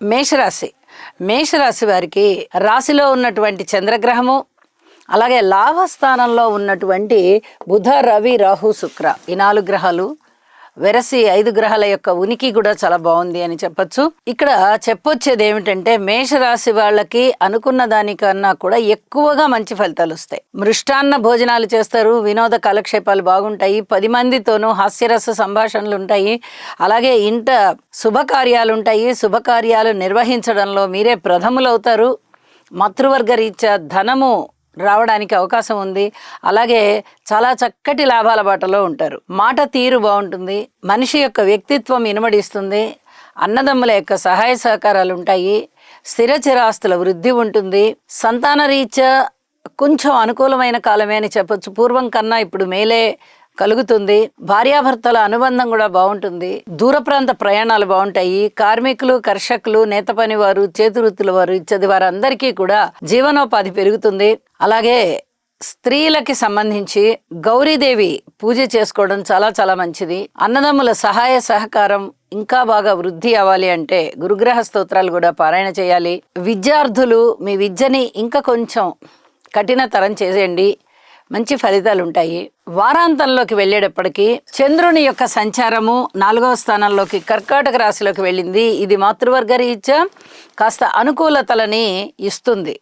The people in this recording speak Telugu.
మేషరాశి. మేషరాశి వారికి రాశిలో ఉన్నటువంటి చంద్రగ్రహము, అలాగే లాభస్థానంలో ఉన్నటువంటి బుధ, రవి, రాహు, శుక్ర, ఈ 4 గ్రహాలు వెరసి 5 గ్రహాల యొక్క ఉనికి కూడా చాలా బాగుంది అని చెప్పొచ్చు. ఇక్కడ చెప్పొచ్చేది ఏమిటంటే మేషరాశి వాళ్ళకి అనుకున్న దానికన్నా కూడా ఎక్కువగా మంచి ఫలితాలు వస్తాయి. మృష్టాన్న భోజనాలు చేస్తారు, వినోద కాలక్షేపాలు బాగుంటాయి, 10 మందితోనూ హాస్యరస సంభాషణలు ఉంటాయి, అలాగే ఇంట శుభకార్యాలు ఉంటాయి. శుభకార్యాలు నిర్వహించడంలో మీరే ప్రథములవుతారు. మాతృవర్గ రీత్యా ధనము రావడానికి అవకాశం ఉంది. అలాగే చాలా చక్కటి లాభాల బాటలో ఉంటారు. మాట తీరు బాగుంటుంది, మనిషి యొక్క వ్యక్తిత్వం ఇనుమడిస్తుంది, అన్నదమ్ముల యొక్క సహాయ సహకారాలు ఉంటాయి, స్థిర చిరాస్తుల వృద్ధి ఉంటుంది. సంతాన రీత్యా కొంచెం అనుకూలమైన కాలమే అని చెప్పొచ్చు. పూర్వం కన్నా ఇప్పుడు మేలే కలుగుతుంది. భార్యాభర్తల అనుబంధం కూడా బాగుంటుంది. దూర ప్రాంత ప్రయాణాలు బాగుంటాయి. కార్మికులు, కర్షకులు, నేత పని వారు, చేతి వృత్తుల వారు ఇచ్చది వారందరికీ కూడా జీవనోపాధి పెరుగుతుంది. అలాగే స్త్రీలకి సంబంధించి గౌరీదేవి పూజ చేసుకోవడం చాలా చాలా మంచిది. అన్నదమ్ముల సహాయ సహకారం ఇంకా బాగా వృద్ధి అవ్వాలి అంటే గురుగ్రహ స్తోత్రాలు కూడా పారాయణ చేయాలి. విద్యార్థులు మీ విద్యని ఇంకా కొంచెం కఠినతరం చేసేయండి, మంచి ఫలితాలు ఉంటాయి. వారాంతంలోకి వెళ్ళేటప్పటికీ చంద్రుని యొక్క సంచారము 4వ స్థానంలోకి కర్కాటక రాశిలోకి వెళ్ళింది. ఇది మాతృవర్గ రీత్యా కాస్త అనుకూలతలని ఇస్తుంది.